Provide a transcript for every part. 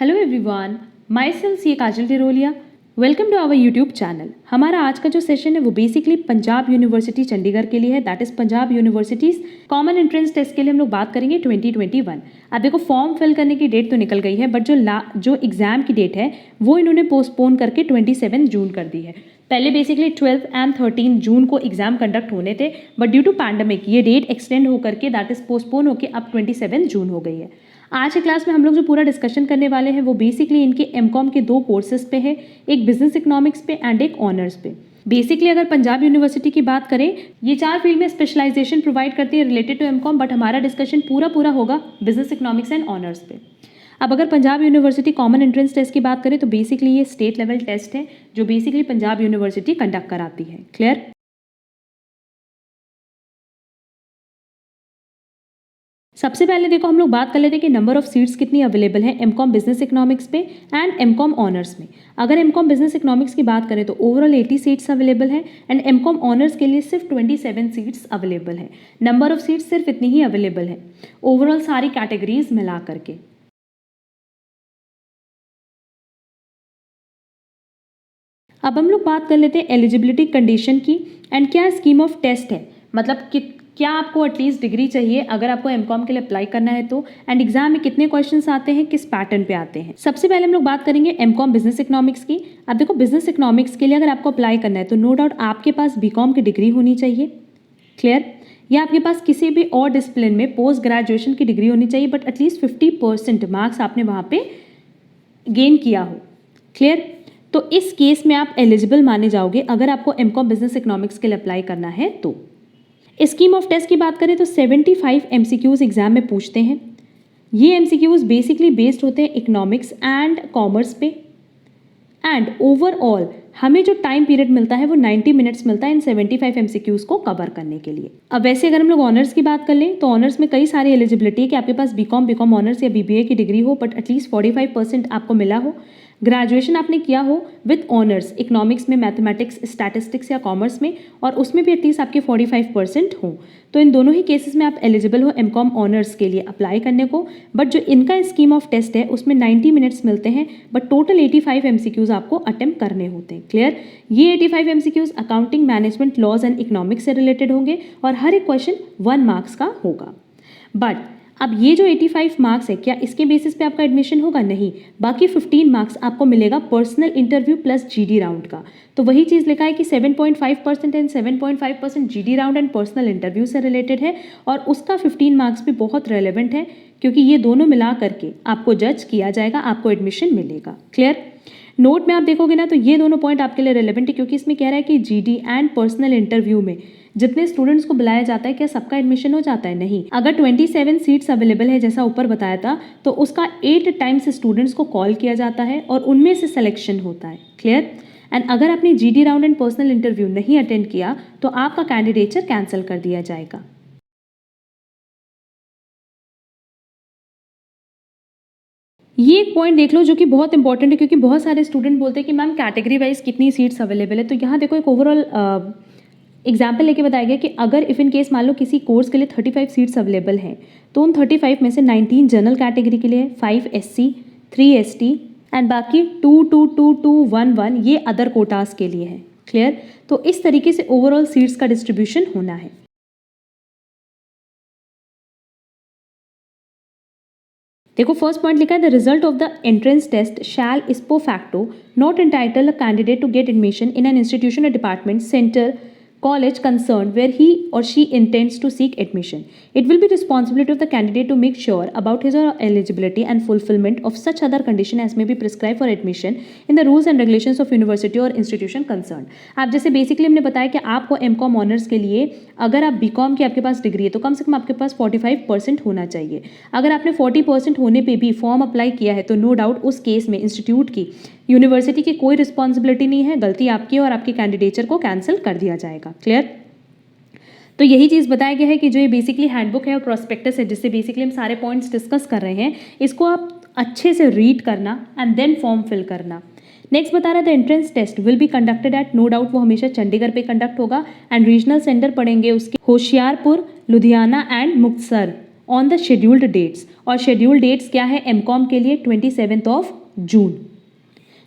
Hello everyone, myself C Kajal Tirolia. Welcome to our YouTube channel. हमारा आज का जो सेशन है वो बेसिकली पंजाब यूनिवर्सिटी चंडीगढ़ के लिए है। That is Punjab universities common entrance test के लिए हम लोग बात करेंगे 2021। अब देखो फॉर्म फिल करने की डेट तो निकल गई है, बट जो एग्जाम की डेट है वो इन्होंने पोस्टपोन करके 27 जून कर दी है। पहले बेसिकली 12 एंड 13 जून को एग्जाम कंडक्ट होने थे, बट ड्यू टू पैंडमिक ये डेट एक्सटेंड होकर के दैट इज पोस्टपोन होकर अब 27 जून हो गई है। आज की क्लास में हम लोग जो पूरा डिस्कशन करने वाले हैं वो बेसिकली इनके एमकॉम के दो कोर्सेज पे है, एक बिजनेस इकोनॉमिक्स पे एंड एक ऑनर्स पे। बेसिकली अगर पंजाब यूनिवर्सिटी की बात करें, ये 4 फील्ड में स्पेशलाइजेशन प्रोवाइड करती है रिलेटेड टू एमकॉम, बट हमारा डिस्कशन पूरा होगा बिजनेस इकोनॉमिक्स एंड ऑनर्स पे। अब अगर Punjab university common entrance test की बात करें तो बेसिकली ये स्टेट लेवल टेस्ट है जो बेसिकली पंजाब यूनिवर्सिटी कंडक्ट कराती है। क्लियर? सबसे पहले देखो हम लोग बात कर लेते हैं कि नंबर ऑफ सीट्स कितनी अवेलेबल है एमकॉम बिजनेस इकोनॉमिक्स पे एंड एमकॉम ऑनर्स में। अगर एमकॉम बिजनेस इकोनॉमिक्स की बात करें तो ओवरऑल 80 सीट्स अवेलेबल है एंड एमकॉम ऑनर्स के लिए सिर्फ 27 सीट्स अवेलेबल है। नंबर ऑफ सीट्स सिर्फ इतनी ही अवेलेबल है ओवरऑल सारी कैटेगरीज मिला करके। अब हम लोग बात कर लेते हैं एलिजिबिलिटी कंडीशन की एंड क्या स्कीम ऑफ टेस्ट है, मतलब कि क्या आपको एटलीस्ट डिग्री चाहिए अगर आपको एमकॉम के लिए अप्लाई करना है तो, एंड एग्जाम में कितने क्वेश्चंस आते हैं, किस पैटर्न पे आते हैं। सबसे पहले हम लोग बात करेंगे एमकॉम बिजनेस इकोनॉमिक्स की। अब देखो बिजनेस इकोनॉमिक्स के लिए अगर आपको अप्लाई करना है तो नो डाउट आपके पास बीकॉम की डिग्री होनी चाहिए। क्लियर? या आपके पास किसी भी और डिसिप्लिन में पोस्ट ग्रेजुएशन की डिग्री होनी चाहिए, बट एटलीस्ट 50% मार्क्स आपने वहाँ पे गेन किया हो। क्लियर? तो इस केस में आप एलिजिबल माने जाओगे अगर आपको एमकॉम बिजनेस इकोनॉमिक्स के लिए अप्लाई करना है तो। स्कीम ऑफ टेस्ट की बात करें तो 75 एमसीक्यूज एग्जाम में पूछते हैं। ये एमसीक्यूज बेसिकली बेस्ड होते हैं इकोनॉमिक्स एंड कॉमर्स पे एंड ओवरऑल हमें जो टाइम पीरियड मिलता है वो 90 मिनट्स मिलता है इन 75 एमसीक्यूज को कवर करने के लिए। अब वैसे अगर हम लोग ऑनर्स की बात कर लें तो ऑनर्स में कई सारी एलिजिबिलिटी है कि आपके पास बीकॉम ऑनर्स या बीबीए की डिग्री हो, बट एटलीस्ट 45% आपको मिला हो, ग्रेजुएशन आपने किया हो विद ऑनर्स इकोनॉमिक्स में, मैथमेटिक्स, स्टैटिस्टिक्स या कॉमर्स में, और उसमें भी एटलीस्ट आपके 45% हो, तो इन दोनों ही केसेस में आप एलिजिबल हो एमकॉम ऑनर्स के लिए अप्लाई करने को। बट जो इनका स्कीम ऑफ टेस्ट है उसमें 90 मिनट्स मिलते हैं, बट टोटल 85 एमसीक्यूज आपको अटेम्प्ट करने होते हैं। क्लियर? ये 85 MCQs accounting, management, laws and economics से रिलेटेड होंगे और हर एक क्वेश्चन 1 मार्क्स का होगा। बट अब ये जो 85 मार्क्स है, क्या इसके बेसिस पे आपका एडमिशन होगा? नहीं, बाकी 15 मार्क्स आपको मिलेगा personal interview plus GD round का। तो वही चीज़ लिखा है कि 7.5% and 7.5% GD round and personal interview से रिलेटेड है, और उसका 15 मार्क्स भी बहुत रेलेवेंट है क्योंकि ये दोनों मिला करके आपको जज किया जाएगा, आपको एडमिशन मिलेगा। क्लियर? नोट में आप देखोगे ना तो ये दोनों पॉइंट आपके लिए रेलेवेंट है क्योंकि इसमें कह रहा है कि जीडी एंड पर्सनल इंटरव्यू में जितने स्टूडेंट्स को बुलाया जाता है क्या सबका एडमिशन हो जाता है? नहीं। अगर 27 सीट्स अवेलेबल है जैसा ऊपर बताया था तो उसका 8 टाइम्स स्टूडेंट्स को कॉल किया जाता है और उनमें से सिलेक्शन होता है। क्लियर? एंड अगर आपने GD round and personal interview नहीं अटेंड किया तो आपका कैंडिडेचर कैंसिल कर दिया जाएगा। ये एक पॉइंट देख लो जो कि बहुत इंपॉर्टेंट है क्योंकि बहुत सारे स्टूडेंट बोलते हैं कि मैम कैटेगरी वाइज कितनी सीट्स अवेलेबल है। तो यहाँ देखो एक ओवरऑल एग्जाम्पल लेके बताया गया कि अगर इफ इन केस मान लो किसी कोर्स के लिए 35 सीट्स अवेलेबल हैं तो उन 35 में से 19 जनरल कैटेगरी के लिए, 5 एससी, 3 एसटी एंड बाकी 2 2 2 2 1 1 ये अदर कोटास के लिए है। क्लियर? तो इस तरीके से ओवरऑल सीट्स का डिस्ट्रीब्यूशन होना है। देखो फर्स्ट पॉइंट लिखा है the result of the entrance test shall इस्पो facto not entitle a candidate to get admission in an institution or department, centre, college concerned where he or she intends to seek admission. It will be responsibility of the candidate to make sure about his or her eligibility and fulfillment of such other condition as may be prescribed for admission in the rules and regulations of university or institution concerned. आप जैसे basically हमने बताया कि आपको MCom honours के लिए अगर आप बीकॉम की आपके पास डिग्री है तो कम से कम आपके पास 45% होना चाहिए। अगर आपने 40% होने पे भी फॉर्म अप्लाई किया है तो नो डाउट उस केस में इंस्टीट्यूट की, यूनिवर्सिटी की कोई रिस्पॉन्सिबिलिटी नहीं है, गलती आपकी और आपकी कैंडिडेचर को कैंसिल कर दिया जाएगा। क्लियर? तो यही चीज़ बताया गया है कि जो ये बेसिकली हैंडबुक है और प्रोस्पेक्टस है जिससे बेसिकली हम सारे पॉइंट्स डिस्कस कर रहे हैं, इसको आप अच्छे से रीड करना एंड देन फॉर्म फिल करना। नेक्स्ट बता रहा था entrance test will be conducted at, no doubt वो हमेशा चंडीगढ़ पे कंडक्ट होगा एंड रीजनल सेंटर पड़ेंगे उसके Hoshiarpur, Ludhiana and Muktsar on the scheduled dates, और शेड्यूल्ड डेट्स क्या है एमकॉम के लिए 27 जून।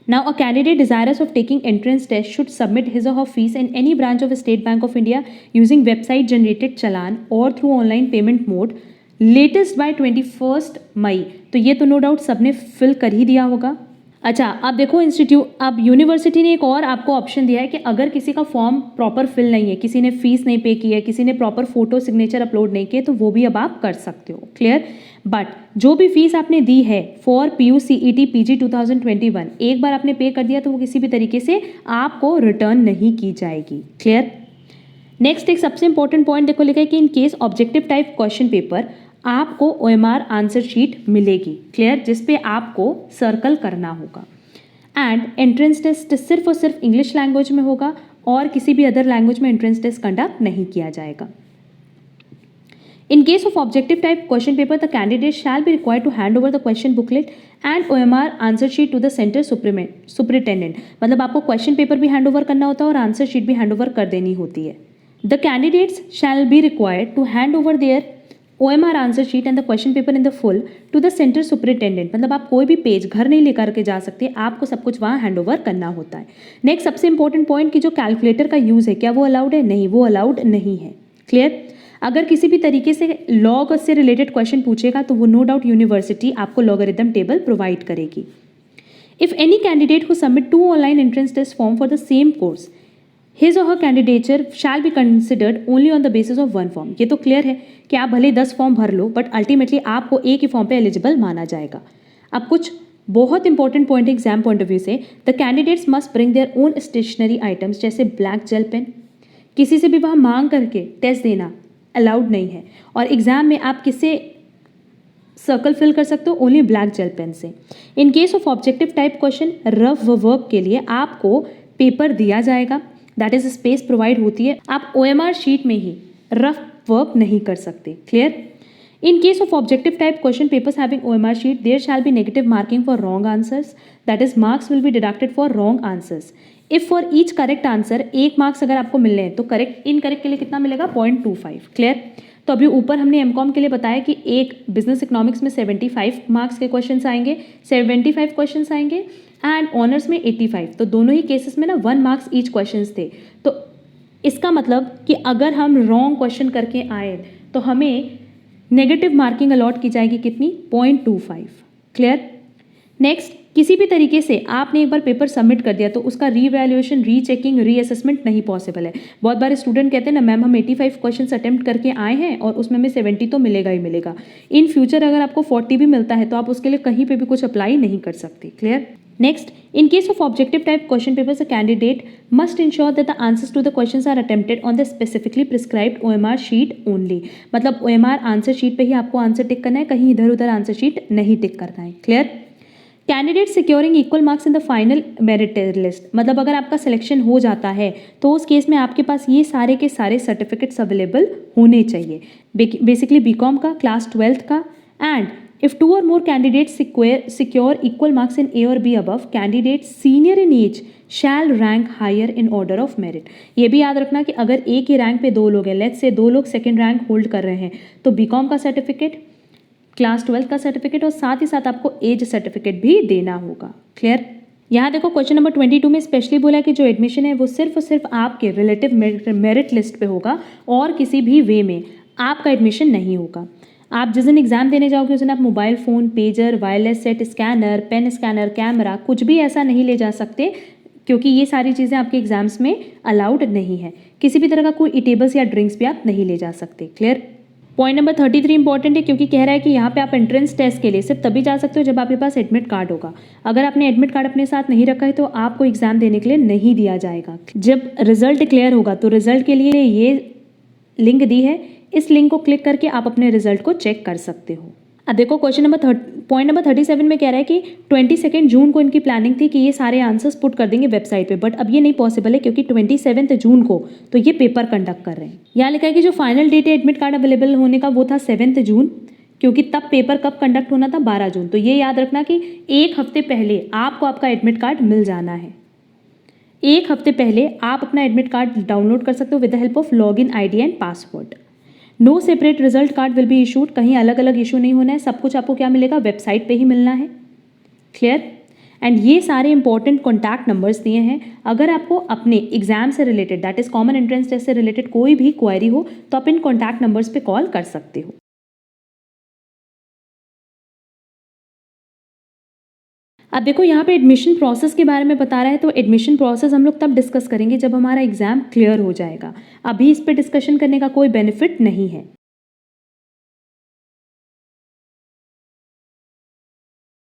Now, a candidate desirous of taking entrance test should submit his or her fees in any branch of State Bank of India using website generated challan or through online payment mode latest by 21 मई। तो ये तो no doubt सबने fill कर ही दिया होगा। अच्छा, अब देखो अब यूनिवर्सिटी ने एक और आपको ऑप्शन दिया है कि अगर किसी का फॉर्म प्रॉपर फिल नहीं है, किसी ने फीस नहीं पे की है, किसी ने प्रॉपर फोटो सिग्नेचर अपलोड नहीं किए, तो वो भी अब आप कर सकते हो। क्लियर। बट जो भी फीस आपने दी है फॉर PUCET PG 2021, एक बार आपने पे कर दिया तो वो किसी भी तरीके से आपको रिटर्न नहीं की जाएगी। क्लियर। नेक्स्ट एक सबसे इंपॉर्टेंट पॉइंट देखो, लिखा है कि in case objective type question paper आपको OMR आंसर शीट मिलेगी। क्लियर, जिसपे आपको सर्कल करना होगा। एंड एंट्रेंस टेस्ट सिर्फ और सिर्फ इंग्लिश लैंग्वेज में होगा और किसी भी अदर लैंग्वेज में एंट्रेंस टेस्ट कंडक्ट नहीं किया जाएगा। In case of objective type question paper, the candidate shall be required to hand over the question booklet and OMR answer sheet to the center superintendent। मतलब आपको question paper भी hand over करना होता है और आंसर शीट भी hand over कर देनी होती है। The candidates shall be required to hand over their OMR answer sheet and the question paper in the full to the centre superintendent. मतलब आप कोई भी पेज घर नहीं लेकर के जा सकते, आपको सब कुछ वहाँ हैंड ओवर करना होता है। नेक्स्ट सबसे इंपॉर्टेंट पॉइंट कि जो कैलकुलेटर का यूज़ है क्या वो अलाउड है? नहीं, वो अलाउड नहीं है। क्लियर। अगर किसी भी तरीके से लॉग से रिलेटेड क्वेश्चन पूछेगा तो वो नो डाउट यूनिवर्सिटी आपको लॉगरिथम टेबल प्रोवाइड करेगी। If any candidate who submit 2 online entrance test form for the same course, his or her candidature shall be considered only on the basis of one form। ये तो clear है कि आप भले 10 form भर लो but ultimately आपको एक ही form पे एलिजिबल माना जाएगा। अब कुछ बहुत important point exam point of view से, the candidates must bring their own stationery items जैसे ब्लैक जेल पेन। किसी से भी वह मांग करके टेस्ट देना अलाउड नहीं है और एग्जाम में आप किससे सर्कल फिल कर सकते हो? ओनली ब्लैक जेल पेन से। इन case of objective type question rough work के लिए आपको पेपर दिया जाएगा, दैट इज स्पेस प्रोवाइड होती है। आप OMR शीट में ही रफ वर्क नहीं कर सकते। Clear. In case of objective type question papers having OMR sheet there shall be negative marking for wrong answers, that is marks will be deducted for wrong answers. If for each correct answer 1 marks अगर आपको मिल रहे हैं तो correct incorrect के लिए कितना मिलेगा? 0.25। Clear. तो अभी ऊपर हमने MCOM के लिए बताया कि एक बिजनेस इकोनॉमिक्स में 75 मार्क्स के क्वेश्चंस आएंगे, 75 क्वेश्चंस आएंगे एंड ऑनर्स में 85। तो दोनों ही केसेस में ना 1 मार्क्स ईच क्वेश्चंस थे। तो इसका मतलब कि अगर हम रॉन्ग क्वेश्चन करके आए तो हमें नेगेटिव मार्किंग अलॉट की जाएगी कितनी? 0.25। क्लियर। नेक्स्ट, किसी भी तरीके से आपने एक बार पेपर सबमिट कर दिया तो उसका रीवैल्यूएशन, रीचेकिंग, रीअसेसमेंट नहीं पॉसिबल है। बहुत बार स्टूडेंट कहते हैं ना मैम हम 85 क्वेश्चन अटेम्प्ट करके आए हैं और उसमें हमें 70 तो मिलेगा ही मिलेगा। इन फ्यूचर अगर आपको 40 भी मिलता है तो आप उसके लिए कहीं पे भी कुछ अप्लाई नहीं कर सकते। Clear. Next, in case of objective type question papers, a candidate must ensure that the answers to the questions are attempted on the specifically prescribed OMR sheet only। मतलब OMR आंसर शीट पे ही आपको answer tick करना है, कहीं इधर उधर answer sheet नहीं टिक करना है। Clear. Candidate securing equal marks in the final merit list. मतलब अगर आपका सिलेक्शन हो जाता है तो उस केस में आपके पास ये सारे के सारे सर्टिफिकेट्स अवेलेबल होने चाहिए। बेसिकली BCom का, क्लास 12th का, and if 2 or more candidates secure equal marks in A or B above, candidates senior in age shall rank higher in order of merit। ये भी याद रखना कि अगर एक ही रैंक पे 2 लोग हैं, लेट्स से 2 लोग सेकंड रैंक होल्ड कर रहे हैं, तो BCom का सर्टिफिकेट, क्लास 12 का सर्टिफिकेट और साथ ही साथ आपको एज सर्टिफिकेट भी देना होगा। क्लियर। यहाँ देखो क्वेश्चन नंबर 22 में स्पेशली बोला है कि जो एडमिशन है वो सिर्फ और सिर्फ आपके रिलेटिव मेरिट लिस्ट पे होगा और किसी भी वे में आपका एडमिशन नहीं होगा। आप जिस दिन एग्जाम देने जाओगे उस दिन आप mobile phone, pager, wireless set, scanner, pen scanner, camera कुछ भी ऐसा नहीं ले जा सकते क्योंकि ये सारी चीज़ें आपके एग्जाम्स में अलाउड नहीं है। किसी भी तरह का कोई ईटेबल्स या ड्रिंक्स भी आप नहीं ले जा सकते। क्लियर। पॉइंट नंबर 33 इंपॉर्टेंट है क्योंकि कह रहा है कि यहाँ पे आप एंट्रेंस टेस्ट के लिए सिर्फ तभी जा सकते हो जब आपके पास एडमिट कार्ड होगा। अगर आपने एडमिट कार्ड अपने साथ नहीं रखा है तो आपको एग्जाम देने के लिए नहीं दिया जाएगा। जब रिजल्ट डिक्लेयर होगा तो रिजल्ट के लिए ये लिंक दी है, इस लिंक को क्लिक करके आप अपने रिजल्ट को चेक कर सकते हो। अब देखो क्वेश्चन नंबर पॉइंट नंबर 37 में कह रहा है कि 22 जून को इनकी प्लानिंग थी कि ये सारे आंसर्स पुट कर देंगे वेबसाइट पे, बट अब ये नहीं पॉसिबल है क्योंकि 27 जून को तो ये पेपर कंडक्ट कर रहे हैं। यहाँ लिखा है कि जो फाइनल डेट है एडमिट कार्ड अवेलेबल होने का वो था 7 जून, क्योंकि तब पेपर कब कंडक्ट होना था? 12 जून। तो ये याद रखना कि 1 हफ्ते पहले आपको आपका एडमिट कार्ड मिल जाना है। 1 हफ्ते पहले आप अपना एडमिट कार्ड डाउनलोड कर सकते हो with the help of login ID and password. No separate result card will be issued, कहीं अलग अलग इशू नहीं होना है, सब कुछ आपको क्या मिलेगा, वेबसाइट पे ही मिलना है। क्लियर। एंड ये सारे इंपॉर्टेंट कॉन्टैक्ट नंबर्स दिए हैं। अगर आपको अपने एग्जाम से related that is common entrance test से रिलेटेड कोई भी क्वेरी हो तो आप इन कॉन्टैक्ट नंबर्स पे कॉल कर सकते हो। अब देखो यहाँ पे एडमिशन प्रोसेस के बारे में बता रहा है, तो एडमिशन प्रोसेस हम लोग तब डिस्कस करेंगे जब हमारा एग्जाम क्लियर हो जाएगा। अभी इस पे डिस्कशन करने का कोई बेनिफिट नहीं है।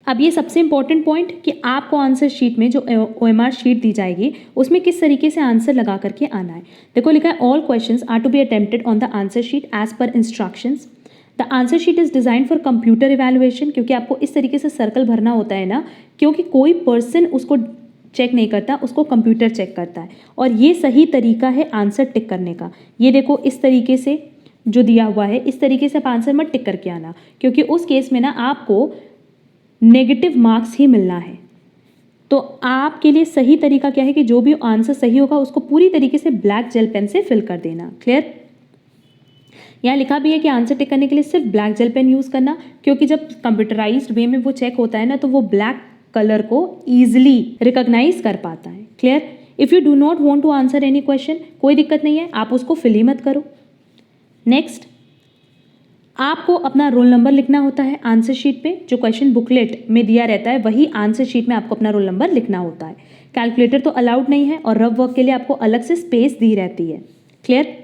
अब ये सबसे इंपॉर्टेंट पॉइंट कि आपको आंसर शीट में जो OMR शीट दी जाएगी उसमें किस तरीके से आंसर लगा करके आना है। देखो लिखा है all questions are to be attempted on the answer sheet as per instructions. The answer sheet is design for computer evaluation, क्योंकि आपको इस तरीके से सर्कल भरना होता है ना, क्योंकि कोई पर्सन उसको चेक नहीं करता, उसको कंप्यूटर चेक करता है। और ये सही तरीका है आंसर टिक करने का। ये देखो इस तरीके से जो दिया हुआ है इस तरीके से आप आंसर मत टिक करके आना, क्योंकि उस केस में ना आपको नेगेटिव मार्क्स ही मिलना है। तो आपके लिए सही तरीका क्या है कि जो भी आंसर सही होगा उसको पूरी तरीके से ब्लैक जेल पेन से फिल कर देना। क्लियर। यहाँ लिखा भी है कि आंसर टिक करने के लिए सिर्फ ब्लैक जेल पेन यूज़ करना, क्योंकि जब कंप्यूटराइज्ड वे में वो चेक होता है ना तो वो ब्लैक कलर को ईजिली रिकॉग्नाइज कर पाता है। Clear. If you do not want to answer any question, कोई दिक्कत नहीं है, आप उसको फिल ही मत करो। नेक्स्ट, आपको अपना रोल नंबर लिखना होता है आंसर शीट पे। जो क्वेश्चन बुकलेट में दिया रहता है वही आंसर शीट में आपको अपना रोल नंबर लिखना होता है। कैलकुलेटर तो अलाउड नहीं है और रफ वर्क के लिए आपको अलग से स्पेस दी रहती है। क्लियर।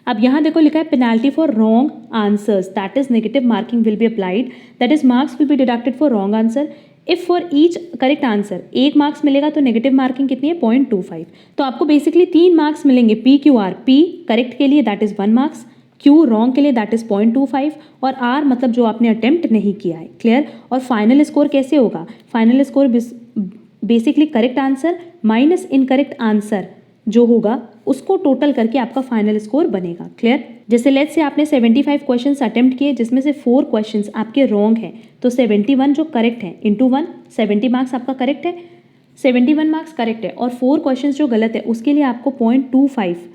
अब यहाँ देखो लिखा है penalty for wrong answers that is negative marking will be applied, that is marks will be deducted for wrong answer. If for each correct answer 1 marks मिलेगा तो नेगेटिव मार्किंग कितनी है 0.25। तो आपको बेसिकली 3 मार्क्स मिलेंगे PQR, P करेक्ट के लिए that is 1 marks, Q wrong के लिए दैट इज 0.25 और R मतलब जो आपने अटेम्प्ट नहीं किया है। क्लियर। और फाइनल स्कोर कैसे होगा, final score basically correct answer minus incorrect answer जो होगा उसको टोटल करके आपका फाइनल स्कोर बनेगा। क्लियर। जैसे लेट्स से आपने 75 क्वेश्चंस अटेम्प्ट किए जिसमें से 4 क्वेश्चंस आपके रॉन्ग हैं, तो 71 जो करेक्ट है इंटू 1, 70 मार्क्स आपका करेक्ट है, 71 मार्क्स करेक्ट है, और 4 क्वेश्चंस जो गलत है उसके लिए आपको 0.25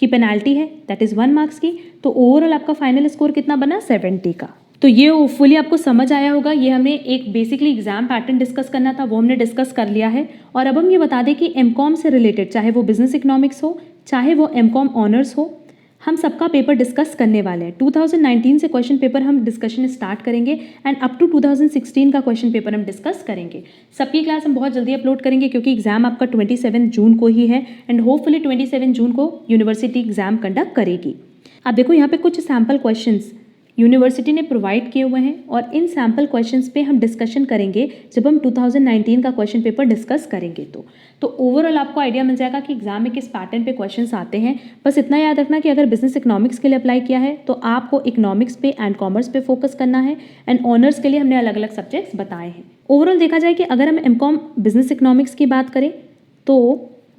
की पेनाल्टी है दैट इज 1 मार्क्स की। तो ओवरऑल आपका फाइनल स्कोर कितना बना 70 का। तो ये होपफुली आपको समझ आया होगा। ये हमें एक बेसिकली एग्जाम पैटर्न डिस्कस करना था, वो हमने डिस्कस कर लिया है। और अब हम ये बता दें कि एमकॉम से रिलेटेड चाहे वो बिजनेस इकोनॉमिक्स हो चाहे वो एमकॉम ऑनर्स हो, हम सबका पेपर डिस्कस करने वाले हैं। 2019 से क्वेश्चन पेपर हम डिस्कशन स्टार्ट करेंगे एंड अप टू 2016 का क्वेश्चन पेपर हम डिस्कस करेंगे। सबकी क्लास हम बहुत जल्दी अपलोड करेंगे क्योंकि एग्जाम आपका 27 जून को ही है एंड होपफुली 27 जून को यूनिवर्सिटी एग्जाम कंडक्ट करेगी। अब देखो यहाँ पे कुछ सैम्पल क्वेश्चंस यूनिवर्सिटी ने प्रोवाइड किए हुए हैं और इन सैम्पल क्वेश्चंस पे हम डिस्कशन करेंगे जब हम 2019 का क्वेश्चन पेपर डिस्कस करेंगे। तो ओवरऑल आपको आइडिया मिल जाएगा कि एग्जाम में किस पैटर्न पे क्वेश्चंस आते हैं। बस इतना याद रखना कि अगर बिजनेस इकोनॉमिक्स के लिए अप्लाई किया है तो आपको इकोनॉमिक्स पे एंड कॉमर्स पे फोकस करना है एंड ऑनर्स के लिए हमने अलग अलग सब्जेक्ट्स बताए हैं। ओवरऑल देखा जाए कि अगर हम एमकॉम बिजनेस इकोनॉमिक्स की बात करें तो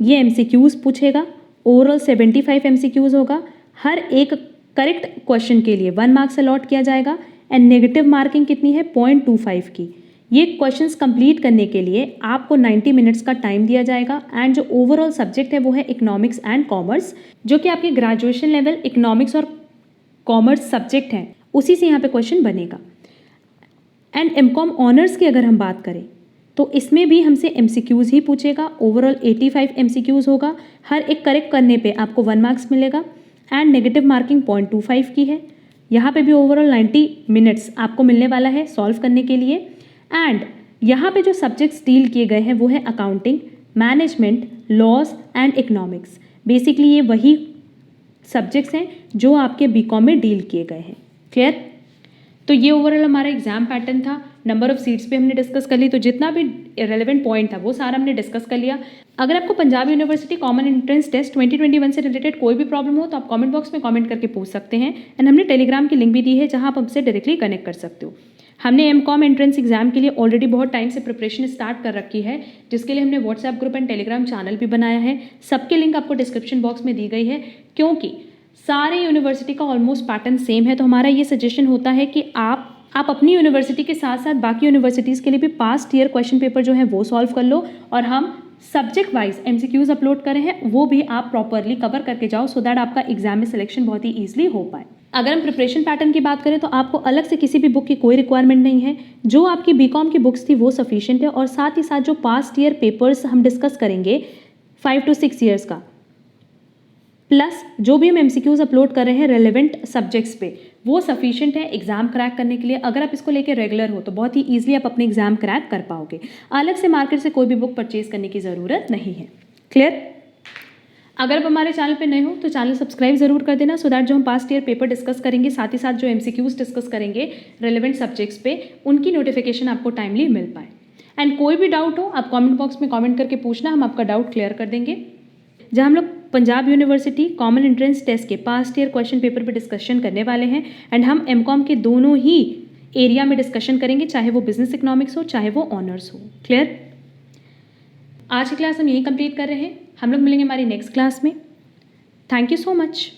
ये MCQs पूछेगा। ओवरऑल 75 MCQs होगा। हर एक करेक्ट क्वेश्चन के लिए 1 मार्क्स अलॉट किया जाएगा एंड नेगेटिव मार्किंग कितनी है 0.25 की। ये क्वेश्चंस कंप्लीट करने के लिए आपको 90 मिनट्स का टाइम दिया जाएगा एंड जो ओवरऑल सब्जेक्ट है वो है इकोनॉमिक्स एंड कॉमर्स, जो कि आपके ग्रेजुएशन लेवल इकोनॉमिक्स और कॉमर्स सब्जेक्ट हैं उसी से यहाँ पे क्वेश्चन बनेगा। एंड एमकॉम ऑनर्स की अगर हम बात करें तो इसमें भी हमसे MCQs ही पूछेगा। ओवरऑल 85 MCQs होगा। हर एक करेक्ट करने पे आपको 1 मार्क्स मिलेगा एंड नेगेटिव मार्किंग 0.25 की है। यहाँ पे भी ओवरऑल 90 मिनट्स आपको मिलने वाला है सॉल्व करने के लिए। एंड यहाँ पे जो सब्जेक्ट्स डील किए गए हैं वो है accounting, management, laws and economics. Basically ये वही सब्जेक्ट्स हैं जो आपके BCom में डील किए गए हैं। क्लियर। तो ये ओवरऑल हमारा एग्जाम पैटर्न था। नंबर ऑफ सीट्स पे हमने डिस्कस कर ली, तो जितना भी रेलेवेंट पॉइंट था वो सारा हमने डिस्कस कर लिया। अगर आपको Punjab university common entrance test 2021 से रिलेटेड कोई भी प्रॉब्लम हो तो आप कमेंट बॉक्स में कमेंट करके पूछ सकते हैं एंड हमने टेलीग्राम की लिंक भी दी है जहां आप हमसे डायरेक्टली कनेक्ट कर सकते हो। हमने एमकॉम एंट्रेंस एग्जाम के लिए ऑलरेडी बहुत टाइम से प्रिपरेशन स्टार्ट कर रखी है, जिसके लिए हमने WhatsApp group and Telegram channel भी बनाया है। सबके लिंक आपको डिस्क्रिप्शन बॉक्स में दी गई है। क्योंकि सारे यूनिवर्सिटी का ऑलमोस्ट पैटर्न सेम है, तो हमारा ये सजेशन होता है कि आप अपनी यूनिवर्सिटी के साथ साथ बाकी यूनिवर्सिटीज़ के लिए भी पास्ट ईयर क्वेश्चन पेपर जो है वो सॉल्व कर लो और हम सब्जेक्ट वाइज MCQs अपलोड करे हैं वो भी आप प्रॉपरली कवर करके जाओ सो दैट आपका एग्जाम में सिलेक्शन बहुत ही ईजिली हो पाए। अगर हम प्रिपरेशन पैटर्न की बात करें तो आपको अलग से किसी भी बुक की कोई रिक्वायरमेंट नहीं है। जो आपकी बीकॉम की बुक्स थी वो सफिशिएंट है, और साथ ही साथ जो पास्ट ईयर पेपर्स हम डिस्कस करेंगे 5 to 6 ईयर्स का, प्लस जो भी हम एमसीक्यूज अपलोड कर रहे हैं रेलेवेंट सब्जेक्ट्स पे, वो सफिशिएंट है एग्जाम क्रैक करने के लिए। अगर आप इसको लेके रेगुलर हो तो बहुत ही ईजिली आप अपने एग्जाम क्रैक कर पाओगे। अलग से मार्केट से कोई भी बुक परचेज करने की ज़रूरत नहीं है। क्लियर? अगर आप हमारे चैनल पे नए हो तो चैनल सब्सक्राइब जरूर कर देना, सो दैट जो हम पास्ट ईयर पेपर डिस्कस करेंगे, साथ ही साथ जो एमसीक्यूज डिस्कस करेंगे रेलेवेंट सब्जेक्ट्स पे, उनकी नोटिफिकेशन आपको टाइमली मिल पाए। एंड कोई भी डाउट हो आप कमेंट बॉक्स में कमेंट करके पूछना, हम आपका डाउट क्लियर कर देंगे। जहाँ हम लोग Punjab university common entrance test के पास्ट ईयर क्वेश्चन पेपर पे डिस्कशन करने वाले हैं। एंड हम एमकॉम के दोनों ही एरिया में डिस्कशन करेंगे, चाहे वो बिजनेस इकोनॉमिक्स हो चाहे वो ऑनर्स हो। क्लियर? आज की क्लास हम यही कंप्लीट कर रहे हैं। हम लोग मिलेंगे हमारी नेक्स्ट क्लास में। Thank you so much.